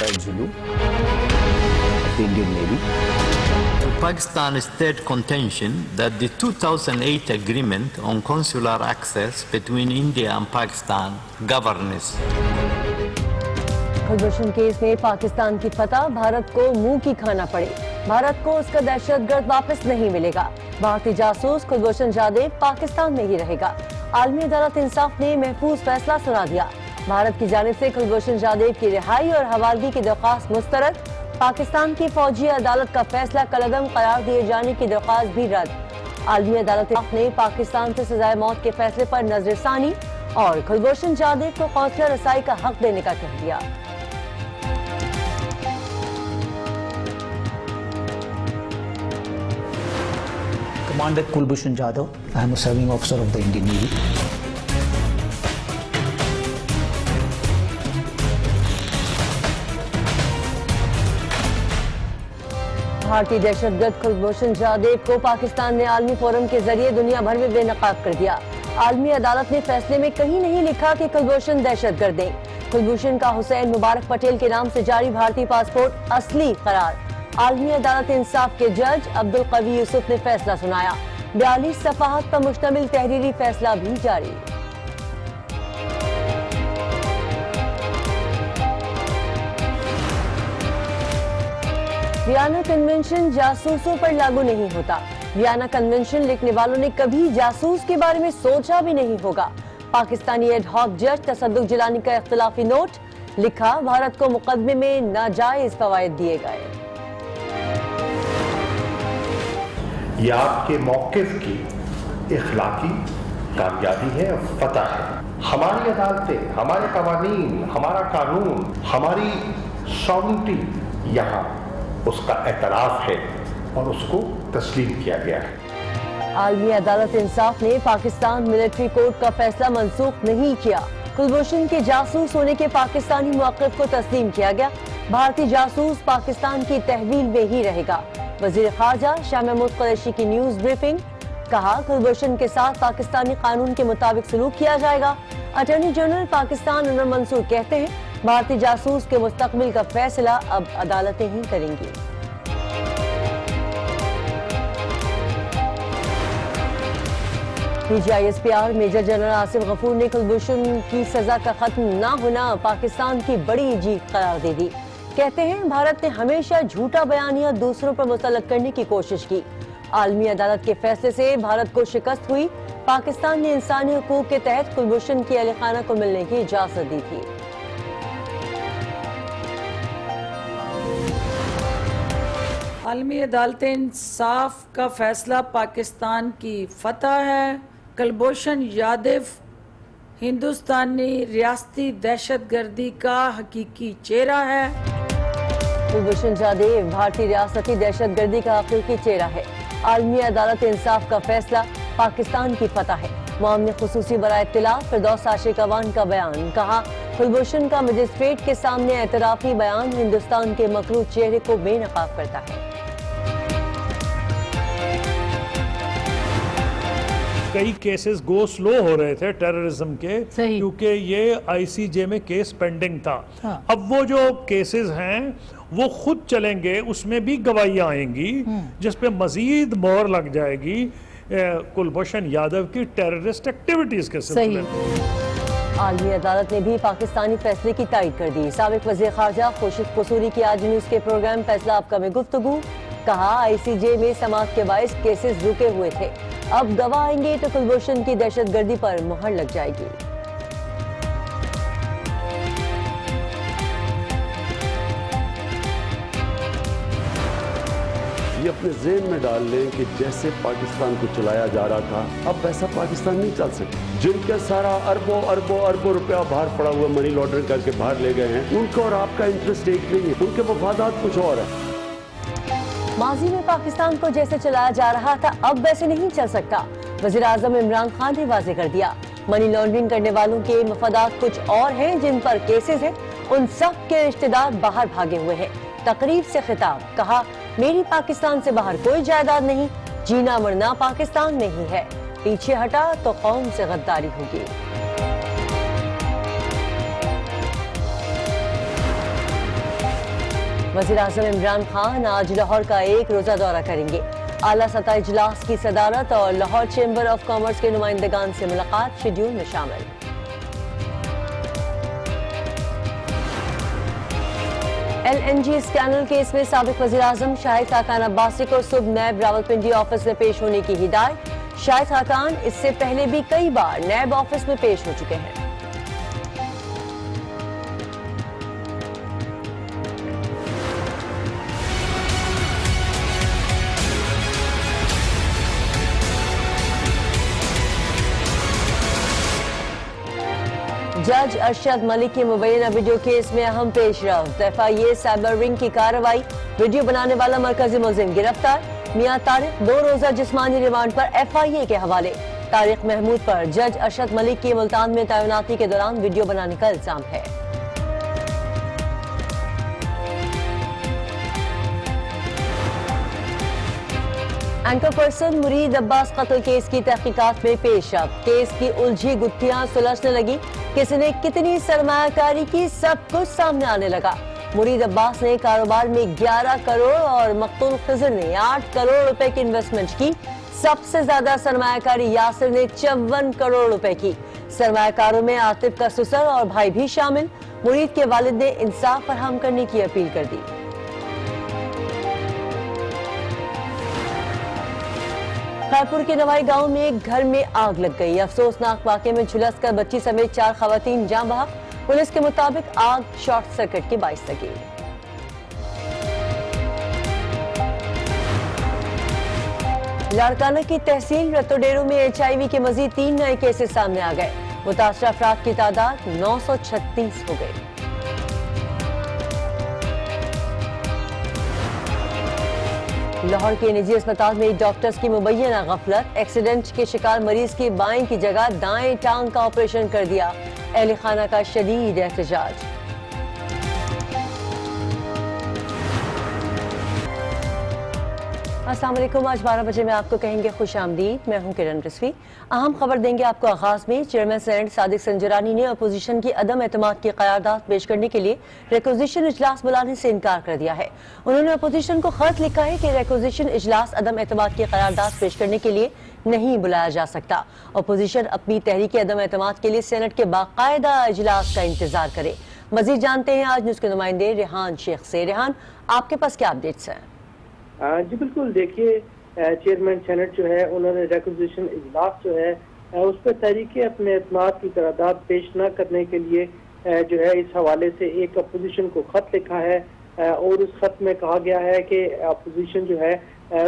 होता है झुलू of the Indian Navy. Pakistan state contention that the 2008 agreement on consular access between India and Pakistan governs. Kulbhushan case में पाकिस्तान की फतह, भारत को मुंह की खाना पड़े, भारत को उसका दहशतगर्द वापस नहीं मिलेगा, भारतीय जासूस कुलभूषण जादेव पाकिस्तान में ही रहेगा। आलमी अदालत इंसाफ ने महफूज फैसला सुना दिया। भारत की जानिब से कुलभूषण जादेव की रिहाई और हवालगी की दरख्वास्त मुस्तरद, पाकिस्तान की फौजी अदालत का फैसला कलअदम करार दिए जाने की दरख्वास्त भी रद्द। आलमी अदालत ने पाकिस्तान से सजाए मौत के फैसले पर नजरसानी और कुलभूषण जादेव को हौसला रसाई का हक देने का कह दिया। Commander Kulbhushan Jadhav, I am a serving officer of the Indian Navy. भारतीय दहशतगर्द कुलभूषण जादेव को पाकिस्तान ने आलमी फोरम के जरिए दुनिया भर में बेनकाब कर दिया। आलमी अदालत ने फैसले में कहीं नहीं लिखा कि कुलभूषण दहशतगर्द हैं। कुलभूषण का हुसैन मुबारक पटेल के नाम से जारी भारतीय पासपोर्ट असली करार। आलमी अदालत इंसाफ के जज अब्दुल कवी यूसुफ ने फैसला सुनाया। 42 सफाहत पर मुश्तमिल तहरीरी फैसला भी जारी। वियना कन्वेंशन जासूसों पर लागू नहीं होता। वियना कन्वेंशन लिखने वालों ने कभी जासूस के बारे में सोचा भी नहीं होगा। पाकिस्तानी एड हॉक जज तसद्दुक जिलानी का इख्तिलाफी नोट, लिखा भारत को मुकदमे में नाजायज फवायद दिए गए। ये आपके मौक़िफ़ की इखलाकी कामयाबी है और फतह है। हमारी अदालतें, हमारे कवानीन, हमारा कानून, हमारी सॉवरेनिटी यहाँ उसका एतराफ़ है और उसको तस्लीम किया गया है। आलमी अदालत इंसाफ ने पाकिस्तान मिलिट्री कोर्ट का फैसला मनसूख नहीं किया। कुलभूषण के जासूस होने के पाकिस्तानी मौक़िफ़ को तस्लीम किया गया। भारतीय जासूस पाकिस्तान की तहवील में ही रहेगा। वज़ीर ख़ारजा शाह महमूद कुरैशी की न्यूज़ ब्रीफिंग, कहा कुलभूषण के साथ पाकिस्तानी कानून के मुताबिक सलूक किया जाएगा। अटॉर्नी जनरल पाकिस्तान अनवर मंसूर कहते हैं भारतीय जासूस के मुस्तकबिल का फैसला अब अदालतें ही करेंगी। PGISPR major general Asif Ghafoor ने कुलभूषण की सजा का खत्म न होना पाकिस्तान की बड़ी जीत करार दे दी। कहते हैं भारत ने हमेशा झूठा बयानिया दूसरों पर मुसल्लत करने की कोशिश की। आलमी अदालत के फैसले से भारत को शिकस्त हुई। पाकिस्तान ने इंसानी हुकूक के तहत कुलभूषण की अहल खाना को मिलने की इजाजत दी थी। आलमी अदालत इंसाफ का फैसला पाकिस्तान की फतह है। कुलभूषण जादेव हिंदुस्तानी रियासती दहशतगर्दी का हकीकी चेहरा है। कुलभूषण जादेव भारतीय रियासती दहशतगर्दी का हकीकी चेहरा है। आलमी अदालत इंसाफ का फैसला पाकिस्तान की फतह है। मामले खुसूसी बराए इत्तिला फिरदौस आशिक अवान का बयान, कहा कुलभूषण का मजिस्ट्रेट के सामने एतराफी बयान हिंदुस्तान के मकरूह चेहरे को बेनकाब करता है। कई केसेस गो स्लो हो रहे थे टेररिज्म के, क्योंकि ये ICJ में केस पेंडिंग था। अब वो जो केसेस हैं वो खुद चलेंगे, उसमें भी गवाहियां आएंगी जिस पे मजीद मोहर लग जाएगी कुलभूषण यादव की टेररिस्ट एक्टिविटीज के सिलसिले में। आलमी अदालत ने भी पाकिस्तानी फैसले की तायद कर दी। साबिक वज़ीर ख़ारजा खुर्शीद कसूरी की आज न्यूज़ के प्रोग्राम फैसला आपका में गुफ्तगू, कहा ICJ में समाअत के बाइस केसेस रुके हुए थे, अब गवाह आएंगे तो कुलभूषण की दहशतगर्दी पर मुहर लग जाएगी। ये अपने ज़हन में डाल लें कि जैसे पाकिस्तान को चलाया जा रहा था अब वैसा पाकिस्तान नहीं चल सकता। जिनका सारा अरबों अरबों अरबों रुपया बाहर पड़ा हुआ मनी लॉन्ड्रिंग करके बाहर ले गए हैं, उनका और आपका इंटरेस्ट एक नहीं है, उनके मफादात कुछ और है। माजी में पाकिस्तान को जैसे चलाया जा रहा था अब वैसे नहीं चल सकता। वज़ीर आज़म इमरान खान ने वाज़ेह कर दिया, मनी लॉन्ड्रिंग करने वालों के मफादात कुछ और हैं, जिन पर केसेस हैं उन सब के रिश्तेदार बाहर भागे हुए हैं। तकरीब से खिताब, कहा मेरी पाकिस्तान से बाहर कोई जायदाद नहीं, जीना मरना पाकिस्तान में ही है, पीछे हटा तो कौम से गद्दारी होगी। वज़ीर आज़म इमरान खान आज लाहौर का एक रोज़ा दौरा करेंगे। आला सतह इजलास की सदारत और लाहौर चैम्बर ऑफ कॉमर्स के नुमाइंदगान से मुलाकात शेड्यूल में शामिल। LNG स्कैंडल केस में साबिक वज़ीर आज़म शाहिद खाकान अब्बासी को सुबह नैब रावलपिंडी ऑफिस में पेश होने की हिदायत। शाहिद खाकान इससे पहले भी कई बार नैब ऑफिस में पेश हो चुके हैं। जज अरशद मलिक की मुबैना वीडियो केस में अहम पेशरफ्त। FIA साइबर रिंग की कार्रवाई। वीडियो बनाने वाला मरकजी मुलजिम गिरफ्तार। मियां तारिक 2 रोजा जिस्मानी रिमांड पर FIA के हवाले। तारिक महमूद पर जज अरशद मलिक की मुल्तान में तैनाती के दौरान वीडियो बनाने का इल्जाम है। एंकर पर्सन मुरीद अब्बास कत्ल केस की तहकीकात में पेशरफ्त। केस की उलझी गुत्थियां सुलझने लगी। किसी ने कितनी सरमायाकारी की, सब कुछ सामने आने लगा। मुरीद अब्बास ने कारोबार में 11 करोड़ और मकतूल खिज़र ने 8 करोड़ रुपए की इन्वेस्टमेंट की। सबसे ज्यादा सरमायाकारी यासिर ने 54 करोड़ रुपए की। सरमायाकारों में आतिफ का ससुर और भाई भी शामिल। मुरीद के वालिद ने इंसाफ फराहम करने की अपील कर दी। खैरपुर के नवाई गांव में एक घर में आग लग गई। अफसोसनाक वाकये में झुलसकर बच्ची समेत 4 खवातीन जान बहक। पुलिस के मुताबिक आग शॉर्ट सर्किट के बाइस लगी। लाड़काना की तहसील रतोडेरो में HIV के मजीद 3 नए केसेस सामने आ गए। मुतासरा अफराद की तादाद 936 हो गई। लाहौर के निजी अस्पताल में डॉक्टर्स की मुबैना गफलत। एक्सीडेंट के शिकार मरीज की बाएं की जगह दाएं टांग का ऑपरेशन कर दिया। अहले खाना का शदीद एहतजाज। अस्सलाम वालेकुम। आज 12 बजे में आपको कहेंगे खुश आमदीद। मैं हूं किरण रिजवी। अहम खबर देंगे आपको आगाज में। चेयरमैन सेनेट सादिक संजरानी ने अपोजिशन की अदम एतमाद की करारदाद पेश करने के लिए रिक्विजिशन इजलास बुलाने से इनकार कर दिया है। उन्होंने अपोजिशन को खत लिखा है कि रिक्विजिशन इजलास अदम एतमाद की करारदाद पेश करने के लिए नहीं बुलाया जा सकता। अपोजिशन अपनी तहरीक अदम एतमाद के लिए सेनेट के बाकायदा इजलास का इंतजार करे। मजीद जानते हैं आज न्यूज के नुमाइंदे रेहान शेख से। रेहान, आपके पास क्या अपडेट्स हैं? जी बिल्कुल, देखिए चेयरमैन सेनेट जो है उन्होंने रिक्विजिशन इजलास जो है उस पर तहरीक अपने एतमाद की करारदाद पेश न करने के लिए जो है इस हवाले से एक अपोजिशन को खत लिखा है और उस खत में कहा गया है कि अपोजिशन जो है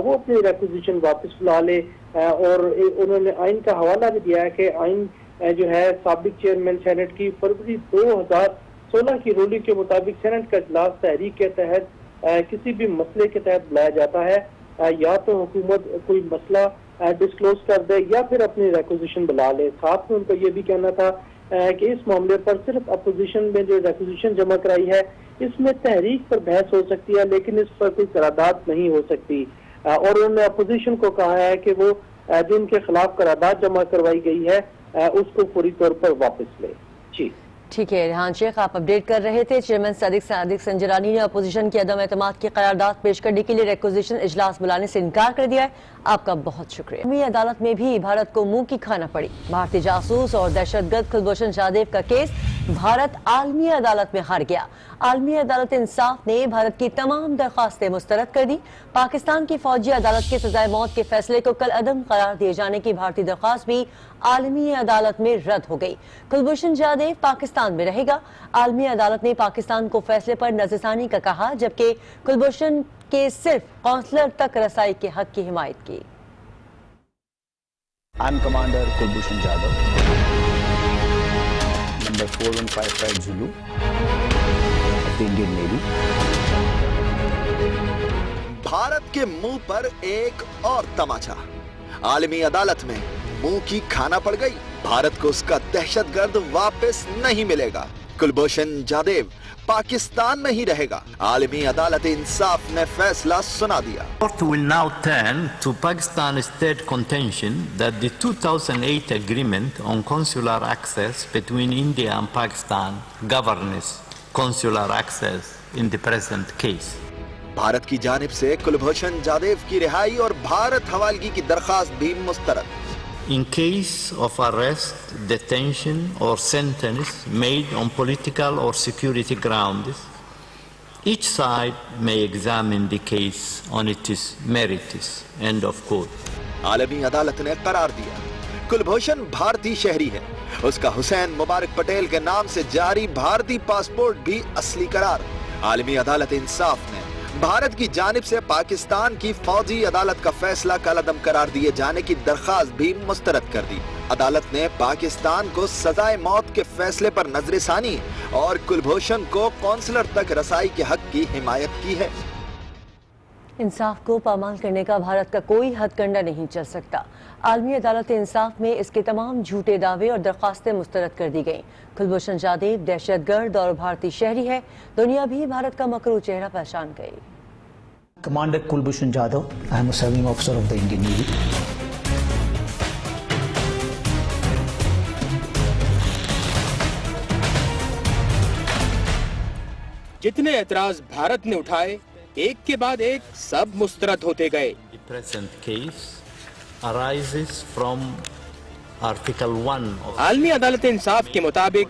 वो अपनी रिक्विजिशन वापस बुला ले और उन्होंने आइन का हवाला भी दिया है कि आइन जो है साबिक चेयरमैन सेनेट की फरवरी 2016 की रूलिंग के मुताबिक सेनेट का इजलास तहरीक के तहत किसी भी मसले के तहत बुलाया जाता है या तो हुकूमत कोई मसला डिस्क्लोज कर दे या फिर अपनी रिक्विजिशन बुला ले। साथ में उनका ये भी कहना था कि इस मामले पर सिर्फ अपोजिशन में जो रिक्विजिशन जमा कराई है इसमें तहरीक पर बहस हो सकती है लेकिन इस पर कोई करारदाद नहीं हो सकती। और उन्होंने अपोजिशन को कहा है कि वो जो उनके खिलाफ करारदाद जमा करवाई गई है उसको पूरी तौर पर वापस ले। जी ठीक है रेहान शेख, आप अपडेट कर रहे थे। चेयरमैन सादिक संजरानी ने अपोजिशन की अदम एतमाद की करारदाद पेश करने के लिए रिक्विजिशन इजलास बुलाने से इनकार कर दिया है। आपका बहुत शुक्रिया। आलमी अदालत में भी भारत को मुंह की खाना पड़ी। भारतीय जासूस और दहशतगर्द कुलभूषण जाधव का केस भारत आलमी अदालत में हार गया। आलमी अदालत इंसाफ ने भारत की तमाम दरख्वास्तें मुस्तरद कर दी। पाकिस्तान की फौजी अदालत के सजाए मौत के फैसले को कल अदम करार दिए जाने की भारतीय दरख्वास्त भी आलमी अदालत में रद्द हो गई। कुलभूषण जाधव पाकिस्तान में रहेगा। आलमी अदालत ने पाकिस्तान को फैसले पर नजरसानी का कहा जबकि कुलभूषण के सिर्फ कौंसलर तक रसाई के हक की हिमायत की। I am commander Kulbhushan Jadhav, number 4155 Zulu of the Indian Navy। Bharat के मुंह पर एक और तमाचा। आलमी अदालत में मुंह की खाना पड़ गई। भारत को उसका दहशतगर्द वापस नहीं मिलेगा। कुलभूषण जाधव पाकिस्तान में ही रहेगा। आलमी अदालत इंसाफ ने फैसला सुना दिया। Court will now turn to Pakistan state contention that the 2008 agreement on consular access between India and Pakistan governs consular access in the present case. Bharat की जानिब से कुलभूषण जाधव की रिहाई और भारत हवालगी की दरखास्त भी मुस्तरद। In case of arrest, detention or sentence made on political or security grounds, each side may examine the case on its merits. End of quote. आलमी अदालत ने करार दिया कुलभूषण भारतीय शहरी है, उसका हुसैन मुबारक पटेल के नाम से जारी भारतीय पासपोर्ट भी असली करार। आलमी अदालत इंसाफ ने भारत की जानिब से पाकिस्तान की फौजी अदालत का फैसला कलअदम करार दिए जाने की दरखास्त भी मुस्तरद कर दी। अदालत ने पाकिस्तान को सजाए मौत के फैसले पर नजरसानी और कुलभूषण को कौंसलर तक रसाई के हक की हिमायत की है। इंसाफ को पामाल करने का भारत का कोई हथकंडा नहीं चल सकता। आलमी अदालत इंसाफ में इसके तमाम झूठे दावे और दरख्वास्तें मुस्तरद कर दी गईं। कुलभूषण जाधव दहशतगर्द और भारतीय शहरी है, दुनिया भी भारत का मकरू चेहरा पहचान गई। Commander Kulbhushan Jadhav, I am a serving officer of the Indian Navy. जितने एतराज भारत ने उठाए एक के बाद एक सब मुस्तरद होते गए। The present case arises from Article 1 of आलमी अदालत इंसाफ के मुताबिक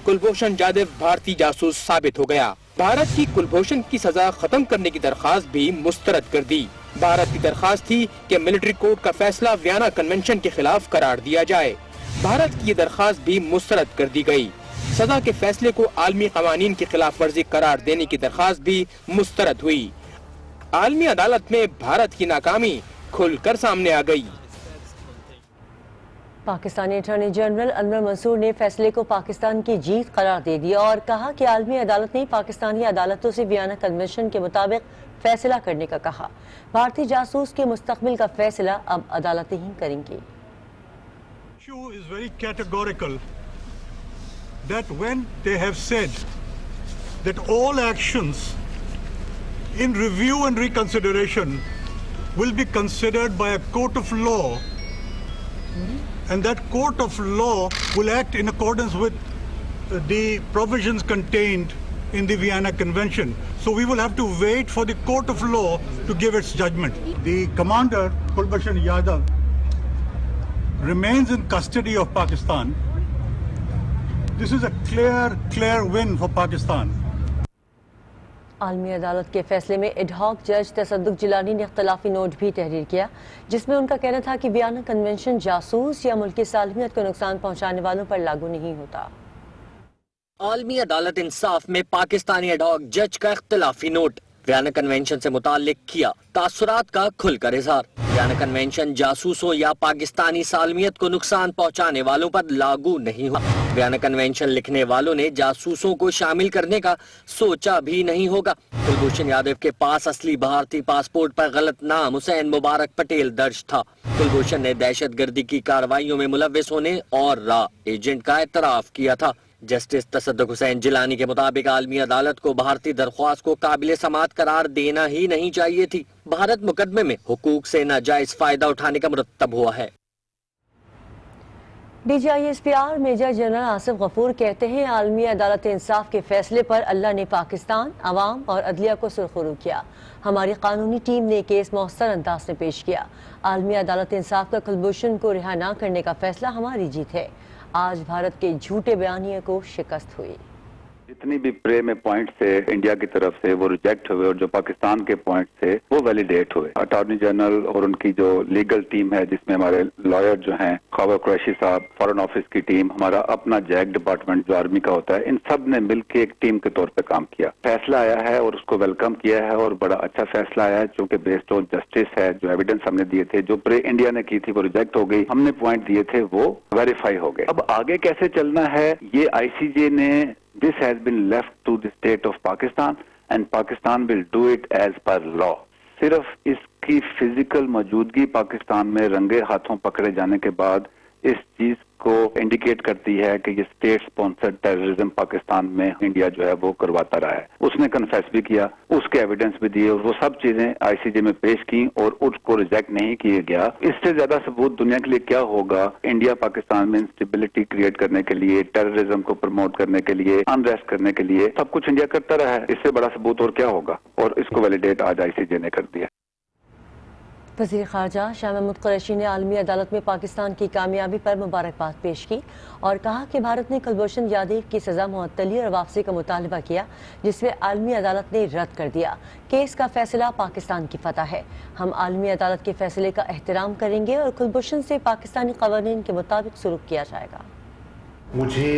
कुलभूषण जाधव भारतीय जासूस साबित हो गया। भारत की कुलभूषण की सजा खत्म करने की दरखास्त भी मुस्तरद कर दी। भारत की दरखास्त थी कि मिलिट्री कोर्ट का फैसला वियना कन्वेंशन के खिलाफ करार दिया जाए। भारत की ये दरखास्त भी मुस्तरद कर दी गई। सजा के फैसले को आलमी कवानीन की खिलाफ वर्जी करार देने की दरखास्त भी मुस्तरद हुई। आलमी अदालत में भारत की नाकामी खुलकर सामने आ गई। पाकिस्तानी अटॉर्नी जनरल अनवर मंसूर ने फैसले को पाकिस्तान की जीत करार दे दिया और कहा कि आलमी अदालत ने पाकिस्तानी अदालतों से वियना कन्वेंशन के मुताबिक फैसला करने का कहा। भारतीय जासूस के मुस्तकबिल का फैसला अब अदालतें ही करेंगी। issue is very categorical that when they have said that all actions in review and reconsideration will be considered by a court of law, and that court of law will act in accordance with the provisions contained in the Vienna Convention. So we will have to wait for the court of law to give its judgment. The commander, Kulbhushan Jadhav, remains in custody of Pakistan. This is a clear win for Pakistan. आलमी अदालत के फैसले में ad hoc जज तसद्दुक जिलानी ने इख्तलाफी note भी तहरीर किया, जिसमें उनका कहना था कि वियना कन्वेंशन जासूस या मुल्क की सालमियत को नुकसान पहुंचाने वालों पर लागू नहीं होता। आलमी अदालत इंसाफ में पाकिस्तानी एडहॉक जज का इख्तलाफी नोट वियना कन्वेंशन से मुताल्लिक किया, तासुरात का खुलकर इजहार। वियना कन्वेंशन जासूसों या पाकिस्तानी सालमियत को नुकसान पहुंचाने वालों पर लागू नहीं हुआ। वियना कन्वेंशन लिखने वालों ने जासूसों को शामिल करने का सोचा भी नहीं होगा। कुलभूषण यादव के पास असली भारतीय पासपोर्ट पर गलत नाम हुसैन मुबारक पटेल दर्ज था। कुलभूषण ने दहशतगर्दी की कार्रवाइयों में मुलव्विस होने और रॉ एजेंट का एतराफ किया था। जस्टिस तसद्दुक हुसैन जिलानी के मुताबिक आलमी अदालत को भारतीय दरख्वास्त को काबिल समाअत करार देना ही नहीं चाहिए थी। भारत मुकदमे में हुकूक से नाजायज फायदा उठाने का मुरतब हुआ है। DGISPR major general Asif Ghafoor कहते हैं, आलमी अदालत इंसाफ के फैसले पर अल्लाह ने पाकिस्तान, अवाम और अदलिया को सुरखरू किया। हमारी कानूनी टीम ने केस मौसर अंदाज में पेश किया। आलमी अदालत इंसाफ का कुलभूषण को रिहा न करने का फैसला हमारी जीत है। आज भारत के झूठे बयानिए को शिकस्त हुई। जितनी भी प्रे में पॉइंट थे इंडिया की तरफ से वो रिजेक्ट हुए और जो पाकिस्तान के पॉइंट थे वो वैलिडेट हुए। अटॉर्नी जनरल और उनकी जो लीगल टीम है, जिसमें हमारे लॉयर जो हैं, खौबा कुरैशी साहब, फॉरेन ऑफिस की टीम, हमारा अपना जैक डिपार्टमेंट जो आर्मी का होता है, इन सब ने मिलकर एक टीम के तौर पे काम किया। फैसला आया है और उसको वेलकम किया है और बड़ा अच्छा फैसला आया है, चूंकि बेस्ड ऑन जस्टिस है। जो एविडेंस हमने दिए थे, जो प्रे इंडिया ने की थी वो रिजेक्ट हो गई, हमने पॉइंट दिए थे वो वेरीफाई हो गए। अब आगे कैसे चलना है ये ICJ ने This has been left to the state of Pakistan and Pakistan will do it as per law. सिर्फ इसकी फिजिकल मौजूदगी पाकिस्तान में रंगे हाथों पकड़े जाने के बाद इस चीज को इंडिकेट करती है कि ये स्टेट स्पॉन्सर्ड टेररिज्म पाकिस्तान में इंडिया जो है वो करवाता रहा है। उसने कन्फेस भी किया, उसके एविडेंस भी दिए और वो सब चीजें आईसीजे में पेश की और उसको रिजेक्ट नहीं किया गया। इससे ज्यादा सबूत दुनिया के लिए क्या होगा? इंडिया पाकिस्तान में इंस्टेबिलिटी क्रिएट करने के लिए, टेररिज्म को प्रमोट करने के लिए, अनरेस्ट करने के लिए सब कुछ इंडिया करता रहा है। इससे बड़ा सबूत और क्या होगा? और इसको वैलिडेट आज आईसीजे ने कर दिया। वज़ीर ख़ारजा शाह महमूद कुरैशी ने आलमी अदालत में पाकिस्तान की कामयाबी पर मुबारकबाद पेश की और कहा कि भारत ने कुलभूषण जाधव की सज़ा मुअत्तली और वापसी का मुतालबा किया, जिसमें आलमी अदालत ने रद्द कर दिया। केस का फैसला पाकिस्तान की फतह है। हम आलमी अदालत के फैसले का एहतराम करेंगे और कुलभूषण से पाकिस्तानी क़वानीन के मुताबिक सलूक किया जाएगा। मुझे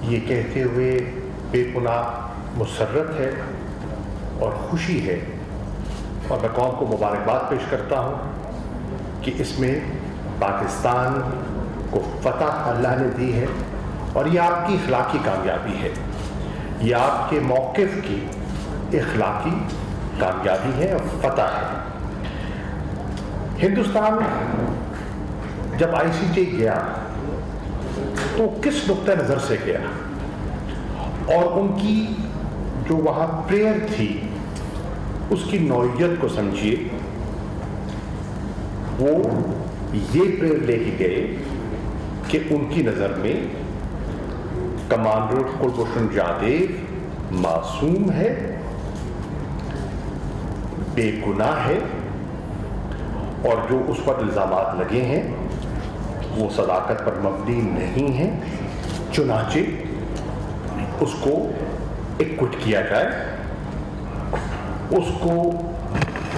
ये कहते हुए बेगुनाह मुसर्रत है और खुशी है और मैं कौम को मुबारकबाद पेश करता हूँ कि इसमें पाकिस्तान को फतह अल्लाह ने दी है और ये आपकी इखलाकी कामयाबी है, ये आपके मौक़िफ़ की इखलाकी कामयाबी है और फतह है। हिंदुस्तान जब आईसीजे गया तो किस नुक्ते नज़र से गया और उनकी जो वहाँ प्रेयर थी उसकी नौइयत को समझिए। वो ये प्रेयर लेके गए कि उनकी नज़र में कमांडर कुलभूषण जाधव मासूम है, बेगुनाह है और जो उस पर इल्ज़ामात लगे हैं वो सदाकत पर मबनी नहीं है, चुनाचे उसको एक्विट किया जाए, उसको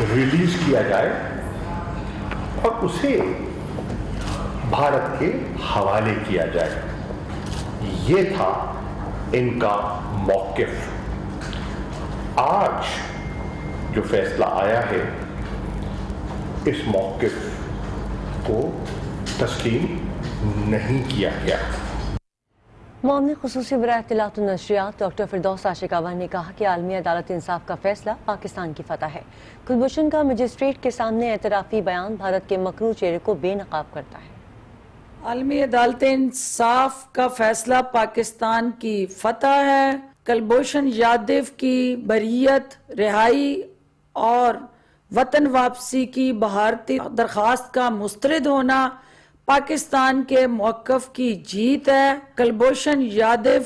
रिलीज किया जाए और उसे भारत के हवाले किया जाए। ये था इनका मौक़िफ़। आज जो फैसला आया है इस मौक़िफ़ को तस्लीम नहीं किया गया। मामले खुसूसी बराए इत्तलात और नशरियात डॉक्टर फिरदौस आशिकावा ने कहा कि आलमी अदालत इंसाफ का फैसला पाकिस्तान की फतह है। कुलभूषण का मजिस्ट्रेट के सामने एतराफ़ी बयान भारत के मकरू चेहरे को बेनकाब करता है। आलमी अदालत इंसाफ का फैसला पाकिस्तान की फतह है। कुलभूषण जाधव की बरीयत, रिहाई और वतन वापसी की भारतीय दरख्वास्त का मुस्तरद होना पाकिस्तान के मौक़िफ़ की जीत है। कुलभूषण जाधव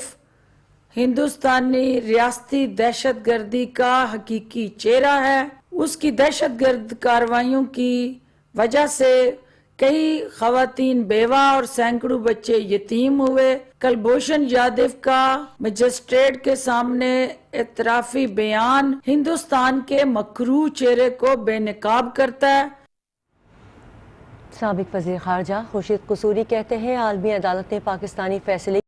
हिंदुस्तानी रियासती दहशतगर्दी का हकीकी चेहरा है। उसकी दहशतगर्द कार्रवाइयों की वजह से कई ख़वातीन बेवा और सैकड़ों बच्चे यतीम हुए। कुलभूषण जाधव का मजिस्ट्रेट के सामने एतराफ़ी बयान हिंदुस्तान के मकरू चेहरे को बेनकाब करता है। साबिक वज़ीर ख़ारजा खुर्शीद कसूरी कहते हैं आलमी अदालत ने पाकिस्तानी फैसले